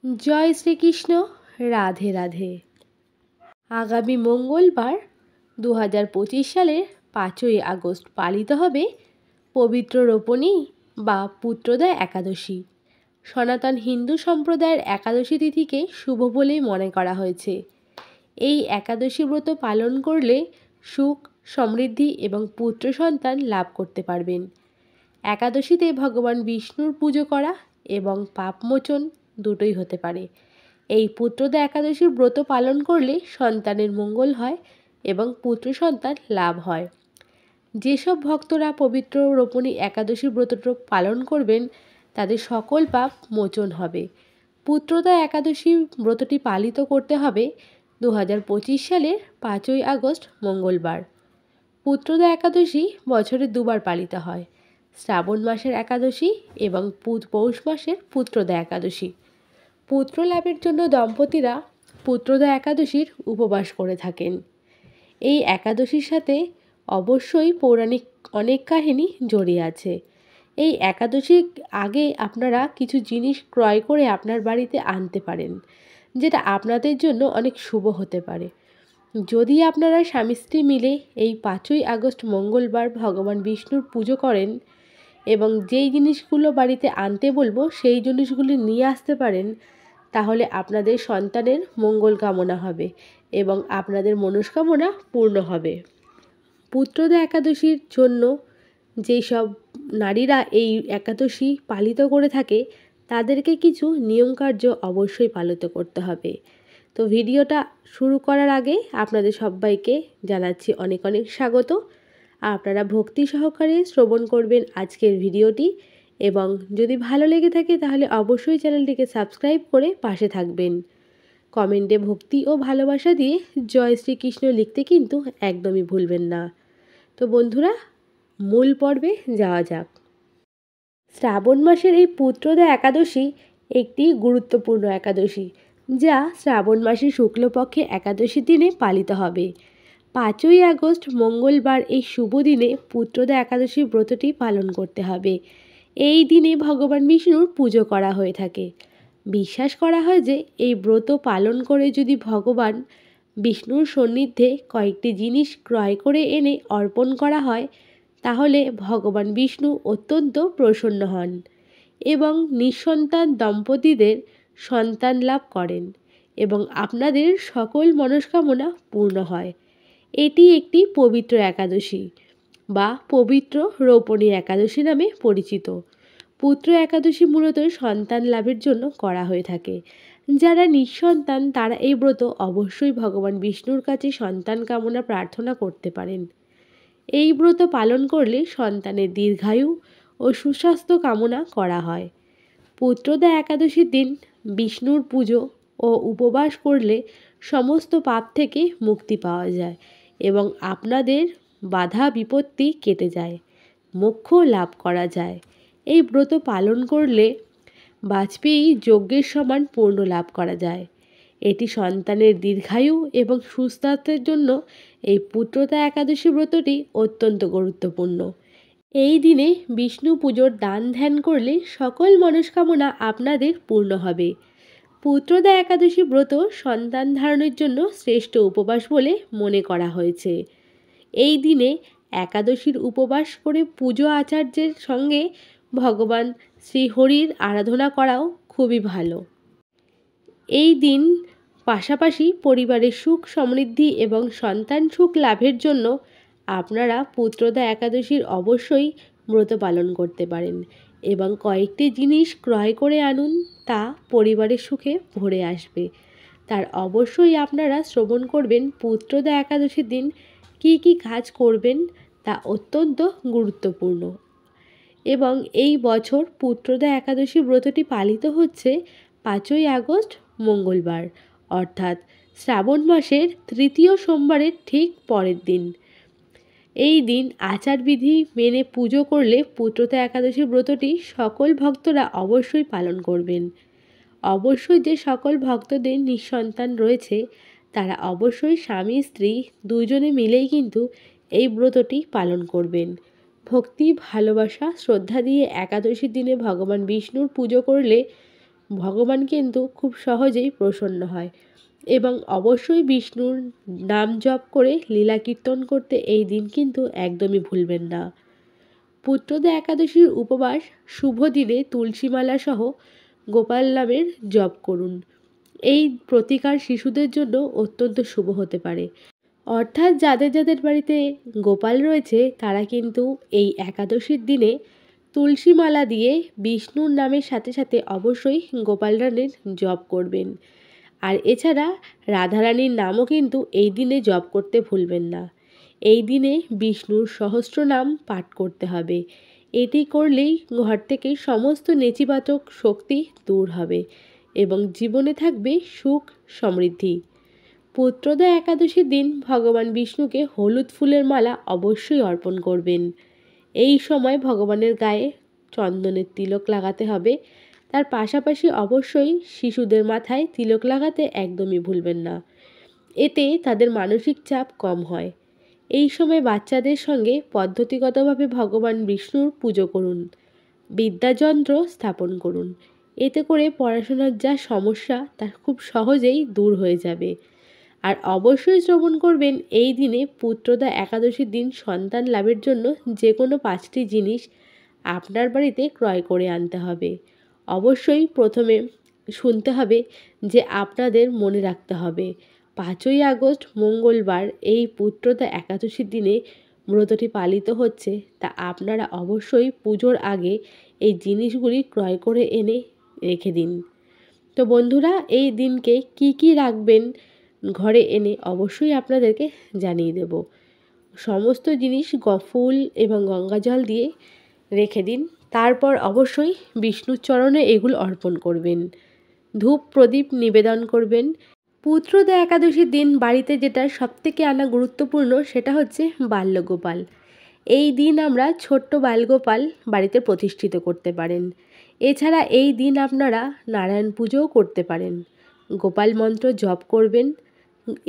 জয় শ্রীকৃষ্ণ। রাধে রাধে। আগামী মঙ্গলবার 2025 সালের 5ই আগস্ট পালিত হবে পবিত্র রোপণী বা পুত্রদা একাদশী। সনাতন হিন্দু সম্প্রদায়ের একাদশী তিথিকে শুভ বলেই মনে করা হয়েছে। এই একাদশী ব্রত পালন করলে সুখ, সমৃদ্ধি এবং পুত্র সন্তান লাভ করতে পারবেন। একাদশীতে ভগবান বিষ্ণুর পুজো করা এবং পাপমোচন দুটোই হতে পারে। এই পুত্রদা একাদশীর ব্রত পালন করলে সন্তানের মঙ্গল হয় এবং পুত্র সন্তান লাভ হয়। যেসব ভক্তরা পবিত্র রোপণী একাদশীর ব্রতটা পালন করবেন তাদের সকল পাপ মোচন হবে। পুত্রদা একাদশী ব্রতটি পালিত করতে হবে 2025 সালের 5ই আগস্ট মঙ্গলবার। পুত্রদা একাদশী বছরে দুবার পালিত হয়, শ্রাবণ মাসের একাদশী এবং পৌষ মাসের পুত্রদা একাদশী। পুত্র লাভের জন্য দম্পতিরা পুত্রদা একাদশীর উপবাস করে থাকেন। এই একাদশীর সাথে অবশ্যই পৌরাণিক অনেক কাহিনী জড়িয়ে আছে। এই একাদশীর আগে আপনারা কিছু জিনিস ক্রয় করে আপনার বাড়িতে আনতে পারেন, যেটা আপনাদের জন্য অনেক শুভ হতে পারে। যদি আপনারা স্বামী স্ত্রী মিলে এই 5ই আগস্ট মঙ্গলবার ভগবান বিষ্ণুর পুজো করেন এবং যেই জিনিসগুলো বাড়িতে আনতে বলবো সেই জিনিসগুলি নিয়ে আসতে পারেন, তাহলে আপনাদের সন্তানের মঙ্গল কামনা হবে এবং আপনাদের মনস্কামনা পূর্ণ হবে। পুত্রদা একাদশীর জন্য যেই সব নারীরা এই একাদশী পালিত করে থাকে তাদেরকে কিছু নিয়মকার্য অবশ্যই পালিত করতে হবে। তো ভিডিওটা শুরু করার আগে আপনাদের সবাইকে জানাচ্ছি অনেক অনেক স্বাগত। আপনারা ভক্তি সহকারে শ্রবণ করবেন আজকের ভিডিওটি এবং যদি ভালো লেগে থাকে তাহলে অবশ্যই চ্যানেলটিকে সাবস্ক্রাইব করে পাশে থাকবেন। কমেন্টে ভক্তি ও ভালোবাসা দিয়ে জয় শ্রীকৃষ্ণ লিখতে কিন্তু একদমই ভুলবেন না। তো বন্ধুরা, মূল পর্বে যাওয়া যাক। শ্রাবণ মাসের এই পুত্রদা একাদশী একটি গুরুত্বপূর্ণ একাদশী, যা শ্রাবণ মাসের শুক্লপক্ষে একাদশী দিনে পালিত হবে। 5ই আগস্ট মঙ্গলবার এই শুভ দিনে পুত্রদা একাদশী ব্রতটি পালন করতে হবে। এই দিনে ভগবান বিষ্ণুর পুজো করা হয়ে থাকে। বিশ্বাস করা হয় যে এই ব্রত পালন করে যদি ভগবান বিষ্ণুর সান্নিধ্যে কয়েকটি জিনিস ক্রয় করে এনে অর্পণ করা হয় তাহলে ভগবান বিষ্ণু অত্যন্ত প্রসন্ন হন এবং নিঃসন্তান দম্পতিদের সন্তান লাভ করেন এবং আপনাদের সকল মনস্কামনা পূর্ণ হয়। এটি একটি পবিত্র একাদশী বা পবিত্র রোপণী একাদশী নামে পরিচিত। পুত্র একাদশী মূলত সন্তান লাভের জন্য করা হয়ে থাকে। যারা নিঃসন্তান তারা এই ব্রত অবশ্যই ভগবান বিষ্ণুর কাছে সন্তান কামনা প্রার্থনা করতে পারেন। এই ব্রত পালন করলে সন্তানের দীর্ঘায়ু ও সুস্বাস্থ্য কামনা করা হয়। পুত্রদা একাদশীর দিন বিষ্ণুর পুজো ও উপবাস করলে সমস্ত পাপ থেকে মুক্তি পাওয়া যায় এবং আপনাদের বাধা বিপত্তি কেটে যায়, মোক্ষ লাভ করা যায়। এই ব্রত পালন করলে বাজপেয়ী যজ্ঞের সমান পূর্ণ লাভ করা যায়। এটি সন্তানের দীর্ঘায়ু এবং সুস্বাস্থ্যের জন্য এই পুত্রদা একাদশী ব্রতটি অত্যন্ত গুরুত্বপূর্ণ। এই দিনে বিষ্ণু পুজোর দান ধ্যান করলে সকল মনস্কামনা আপনাদের পূর্ণ হবে। পুত্রদা একাদশী ব্রত সন্তান ধারণের জন্য শ্রেষ্ঠ উপবাস বলে মনে করা হয়েছে। এই দিনে একাদশীর উপবাস করে পুজো আচার্যের সঙ্গে ভগবান শ্রীহরির আরাধনা করাও খুবই ভালো। এই দিন পাশাপাশি পরিবারের সুখ সমৃদ্ধি এবং সন্তান সুখ লাভের জন্য আপনারা পুত্রদা একাদশীর অবশ্যই ব্রত পালন করতে পারেন এবং কয়েকটি জিনিস ক্রয় করে আনুন, তা পরিবারের সুখে ভরে আসবে। তার অবশ্যই আপনারা শ্রবণ করবেন পুত্রদা একাদশীর দিন কী কী কাজ করবেন, তা অত্যন্ত গুরুত্বপূর্ণ। এবং এই বছর পুত্রদা একাদশী ব্রতটি পালিত হচ্ছে 5ই আগস্ট মঙ্গলবার, অর্থাৎ শ্রাবণ মাসের তৃতীয় সোমবারের ঠিক পরের দিন। এই দিন আচারবিধি মেনে পুজো করলে পুত্রদা একাদশী ব্রতটি সকল ভক্তরা অবশ্যই পালন করবেন। অবশ্যই যে সকল ভক্তদের নিঃসন্তান রয়েছে তারা অবশ্যই স্বামী স্ত্রী দুইজনে মিলেই কিন্তু এই ব্রতটি পালন করবেন। ভক্তি, ভালোবাসা, শ্রদ্ধা দিয়ে একাদশীর দিনে ভগবান বিষ্ণুর পুজো করলে ভগবান কিন্তু খুব সহজেই প্রসন্ন হয়। এবং অবশ্যই বিষ্ণুর নাম জপ করে লীলা কীর্তন করতে এই দিন কিন্তু একদমই ভুলবেন না। পুত্রদা একাদশীর উপবাস শুভ দিনে তুলসীমালা সহ গোপাল নামের জপ করুন। এই প্রতিকার শিশুদের জন্য অত্যন্ত শুভ হতে পারে। অর্থাৎ যাদের যাদের বাড়িতে গোপাল রয়েছে তারা কিন্তু এই একাদশীর দিনে তুলসী মালা দিয়ে বিষ্ণুর নামের সাথে সাথে অবশ্যই গোপাল রানীর জপ করবেন। আর এছাড়া রাধারানীর নামও কিন্তু এই দিনে জপ করতে ভুলবেন না। এই দিনে বিষ্ণুর সহস্রনাম পাঠ করতে হবে। এটি করলেই ঘর থেকে সমস্ত নেতিবাচক শক্তি দূর হবে এবং জীবনে থাকবে সুখ সমৃদ্ধি। পুত্রদা একাদশীর দিন ভগবান বিষ্ণুকে হলুদ ফুলের মালা অবশ্যই অর্পণ করবেন। এই সময় ভগবানের গায়ে চন্দনের তিলক লাগাতে হবে। তার পাশাপাশি অবশ্যই শিশুদের মাথায় তিলক লাগাতে একদমই ভুলবেন না। এতে তাদের মানসিক চাপ কম হয়। এই সময় বাচ্চাদের সঙ্গে পদ্ধতিগতভাবে ভগবান বিষ্ণুর পুজো করুন। বিদ্যাযন্ত্র স্থাপন করুন। এতে করে পড়াশোনার যা সমস্যা তা খুব সহজেই দূর হয়ে যাবে। আর অবশ্যই শ্রবণ করবেন এই দিনে পুত্রদা একাদশীর দিন সন্তান লাভের জন্য যে কোনো 5টি জিনিস আপনার বাড়িতে ক্রয় করে আনতে হবে। অবশ্যই প্রথমে শুনতে হবে যে আপনাদের মনে রাখতে হবে 5ই আগস্ট মঙ্গলবার এই পুত্রদা একাদশীর দিনে ব্রতটি পালিত হচ্ছে, তা আপনারা অবশ্যই পুজোর আগে এই জিনিসগুলি ক্রয় করে এনে রেখে দিন। তো বন্ধুরা, এই দিনকে কি কি রাখবেন ঘরে এনে অবশ্যই আপনাদেরকে জানিয়ে দেব। সমস্ত জিনিস ফুল এবং গঙ্গা জল দিয়ে রেখে দিন। তারপর অবশ্যই বিষ্ণুর চরণে এগুলো অর্পণ করবেন। ধূপ প্রদীপ নিবেদন করবেন। পুত্রদা একাদশীর দিন বাড়িতে যেটা সবথেকে আনা গুরুত্বপূর্ণ সেটা হচ্ছে বাল্যগোপাল। এই দিন আমরা ছোট্ট বালগোপাল বাড়িতে প্রতিষ্ঠিত করতে পারেন। এছাড়া এই দিন আপনারা নারায়ণ পুজোও করতে পারেন। গোপাল মন্ত্র জপ করবেন।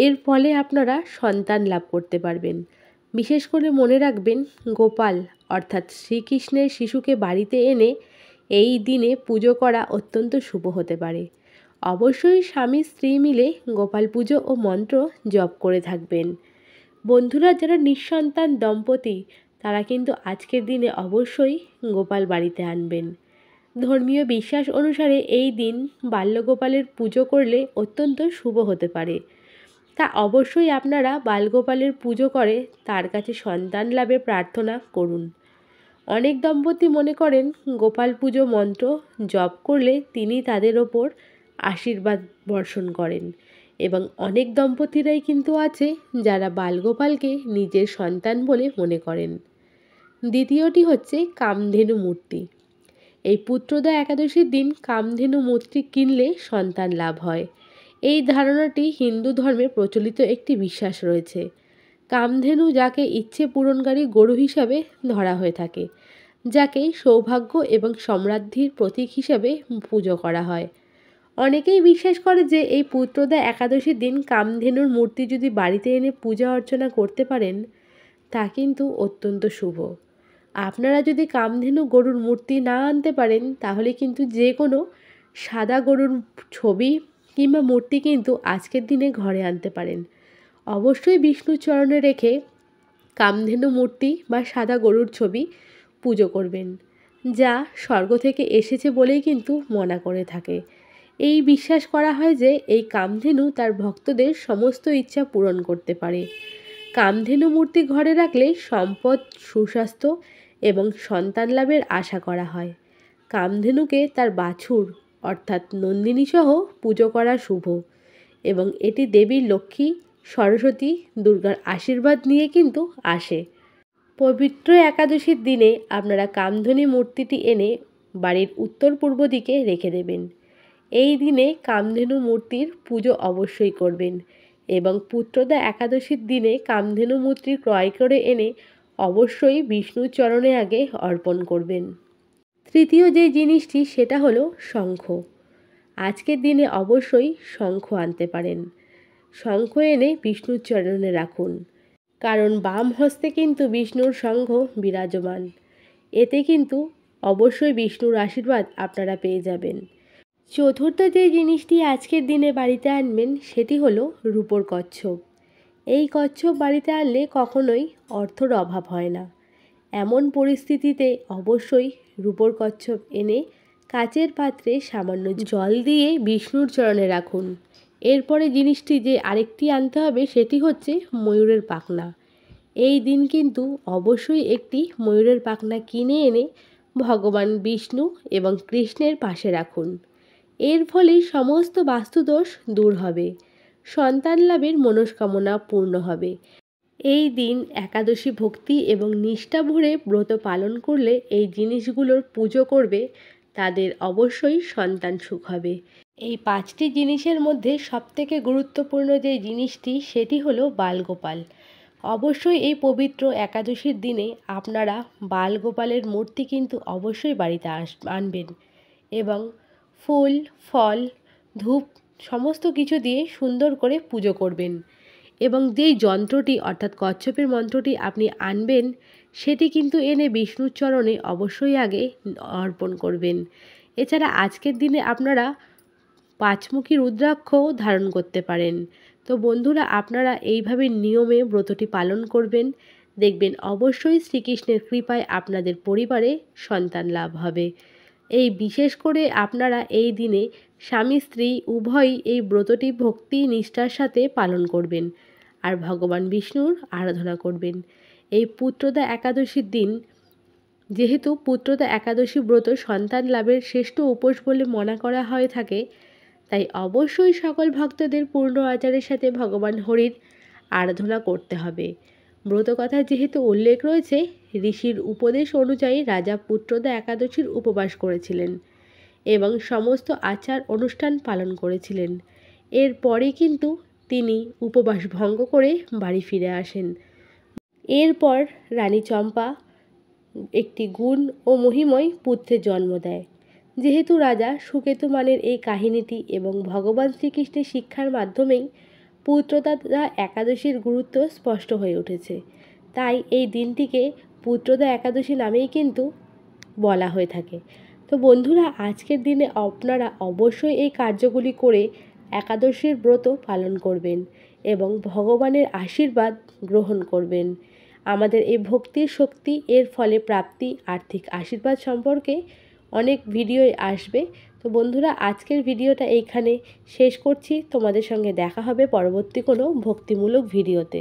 এর ফলে আপনারা সন্তান লাভ করতে পারবেন। বিশেষ করে মনে রাখবেন গোপাল অর্থাৎ শ্রীকৃষ্ণের শিশুকে বাড়িতে এনে এই দিনে পুজো করা অত্যন্ত শুভ হতে পারে। অবশ্যই স্বামী স্ত্রী মিলে গোপাল পুজো ও মন্ত্র জপ করে থাকবেন। বন্ধুরা, যারা নিঃসন্তান দম্পতি তারা কিন্তু আজকের দিনে অবশ্যই গোপাল বাড়িতে আনবেন। ধর্মীয় বিশ্বাস অনুসারে এই দিন বাল্যগোপালের পুজো করলে অত্যন্ত শুভ হতে পারে। তা অবশ্যই আপনারা বালগোপালের পুজো করে তার কাছে সন্তান লাভের প্রার্থনা করুন। অনেক দম্পতি মনে করেন গোপাল পুজো মন্ত্র জপ করলে তিনি তাদের ওপর আশীর্বাদ বর্ষণ করেন এবং অনেক দম্পতিরাই কিন্তু আছে যারা বালগোপালকে নিজের সন্তান বলে মনে করেন। দ্বিতীয়টি হচ্ছে কামধেনু মূর্তি। এই পুত্রদা একাদশীর দিন কামধেনু মূর্তি কিনলে সন্তান লাভ হয়। এই ধারণাটি হিন্দু ধর্মে প্রচলিত একটি বিশ্বাস রয়েছে। কামধেনু যাকে ইচ্ছে পূরণকারী গরু হিসাবে ধরা হয়ে থাকে, যাকে সৌভাগ্য এবং সমৃদ্ধির প্রতীক হিসাবে পুজো করা হয়। অনেকেই বিশ্বাস করে যে এই পুত্রদা একাদশীর দিন কামধেনুর মূর্তি যদি বাড়িতে এনে পূজা অর্চনা করতে পারেন তা কিন্তু অত্যন্ত শুভ। আপনারা যদি কামধেনু গরুর মূর্তি না আনতে পারেন তাহলে কিন্তু যে কোনো সাদা গরুর ছবি কিংবা মূর্তি কিন্তু আজকের দিনে ঘরে আনতে পারেন। অবশ্যই বিষ্ণুর চরণে রেখে কামধেনু মূর্তি বা সাদা গরুর ছবি পুজো করবেন, যা স্বর্গ থেকে এসেছে বলেই কিন্তু মনা করে থাকে। এই বিশ্বাস করা হয় যে এই কামধেনু তার ভক্তদের সমস্ত ইচ্ছা পূরণ করতে পারে। কামধেনু মূর্তি ঘরে রাখলে সম্পদ, সুস্বাস্থ্য এবং সন্তান লাভের আশা করা হয়। কামধেনুকে তার বাছুর অর্থাৎ নন্দিনী সহ পুজো করা শুভ এবং এটি দেবী লক্ষ্মী, সরস্বতী, দুর্গার আশীর্বাদ নিয়ে কিন্তু আসে। পবিত্র একাদশীর দিনে আপনারা কামধেনু মূর্তিটি এনে বাড়ির উত্তর পূর্ব দিকে রেখে দেবেন। এই দিনে কামধেনু মূর্তির পুজো অবশ্যই করবেন এবং পুত্রদা একাদশীর দিনে কামধেনু মূর্তি ক্রয় করে এনে অবশ্যই বিষ্ণুর চরণে আগে অর্পণ করবেন। তৃতীয় যে জিনিসটি সেটা হলো শঙ্খ। আজকের দিনে অবশ্যই শঙ্খ আনতে পারেন। শঙ্খ এনে বিষ্ণুর চরণে রাখুন, কারণ বাম হস্তে কিন্তু বিষ্ণুর শঙ্খ বিরাজমান। এতে কিন্তু অবশ্যই বিষ্ণুর আশীর্বাদ আপনারা পেয়ে যাবেন। চতুর্থ যে জিনিসটি আজকের দিনে বাড়িতে আনবেন সেটি হলো রূপোর কচ্ছপ। এই কচ্ছপ বাড়িতে আনলে কখনোই অর্থর অভাব হয় না। এমন পরিস্থিতিতে অবশ্যই রূপোর কচ্ছপ এনে কাচের পাত্রে সামান্য জল দিয়ে বিষ্ণুর চরণে রাখুন। এরপরে জিনিসটি যে আরেকটি আনতে হবে সেটি হচ্ছে ময়ূরের পাখনা। এই দিন কিন্তু অবশ্যই একটি ময়ূরের পাখনা কিনে এনে ভগবান বিষ্ণু এবং কৃষ্ণের পাশে রাখুন। এর ফলে সমস্ত বাস্তুদোষ দূর হবে, সন্তান লাভের মনস্কামনা পূর্ণ হবে। এই দিন একাদশী ভক্তি এবং নিষ্ঠা ভরে ব্রত পালন করলে এই জিনিসগুলোর পুজো করবে তাদের অবশ্যই সন্তান সুখ হবে। এই 5টি জিনিসের মধ্যে সবথেকে গুরুত্বপূর্ণ যে জিনিসটি সেটি হলো বালগোপাল। অবশ্যই এই পবিত্র একাদশীর দিনে আপনারা বালগোপালের মূর্তি কিন্তু অবশ্যই বাড়িতে আনবেন এবং ফুল, ফল, ধূপ সমস্ত কিছু দিয়ে সুন্দর করে পুজো করবেন এবং যেই যন্ত্রটি অর্থাৎ কচ্ছপের মন্ত্রটি আপনি আনবেন সেটি কিন্তু এনে বিষ্ণুর চরণে অবশ্যই আগে অর্পণ করবেন। এছাড়া আজকের দিনে আপনারা 5মুখী রুদ্রাক্ষও ধারণ করতে পারেন। তো বন্ধুরা, আপনারা এইভাবে নিয়মে ব্রতটি পালন করবেন, দেখবেন অবশ্যই শ্রীকৃষ্ণের কৃপায় আপনাদের পরিবারে সন্তান লাভ হবে। এই বিশেষ করে আপনারা এই দিনে স্বামী স্ত্রী উভয়ই এই ব্রতটি ভক্তি নিষ্ঠার সাথে পালন করবেন আর ভগবান বিষ্ণুর আরাধনা করবেন। এই পুত্রদা একাদশীর দিন, যেহেতু পুত্রদা একাদশী ব্রত সন্তান লাভের শ্রেষ্ঠ উপোস বলে মনে করা হয়ে থাকে, তাই অবশ্যই সকল ভক্তদের পূর্ণ আচারের সাথে ভগবান হরির আরাধনা করতে হবে। ব্রতকথায় যেহেতু উল্লেখ রয়েছে, ঋষির উপদেশ অনুযায়ী রাজা পুত্রদা একাদশীর উপবাস করেছিলেন এবং সমস্ত আচার অনুষ্ঠান পালন করেছিলেন। এরপরে কিন্তু তিনি উপবাস ভঙ্গ করে বাড়ি ফিরে আসেন। এরপর রানী চম্পা একটি গুণ ও মহিময় পুত্রের জন্ম দেয়। যেহেতু রাজা সুকেতুমানের এই কাহিনীটি এবং ভগবান শ্রীকৃষ্ণের শিক্ষার মাধ্যমেই পুত্রদা একাদশীর গুরুত্ব স্পষ্ট হয়ে উঠেছে, তাই এই দিনটিকে পুত্রদা একাদশী নামেই কিন্তু বলা হয়ে থাকে। তো বন্ধুরা, আজকের দিনে আপনারা অবশ্যই এই কার্যগুলি করে একাদশীর ব্রত পালন করবেন এবং ভগবানের আশীর্বাদ গ্রহণ করবেন। আমাদের এই ভক্তির শক্তি এর ফলে প্রাপ্তি আর্থিক আশীর্বাদ সম্পর্কে অনেক ভিডিও আসবে। তো বন্ধুরা, আজকের ভিডিওটা এইখানে শেষ করছি। তোমাদের সঙ্গে দেখা হবে পরবর্তী কোনো ভক্তিমূলক ভিডিওতে।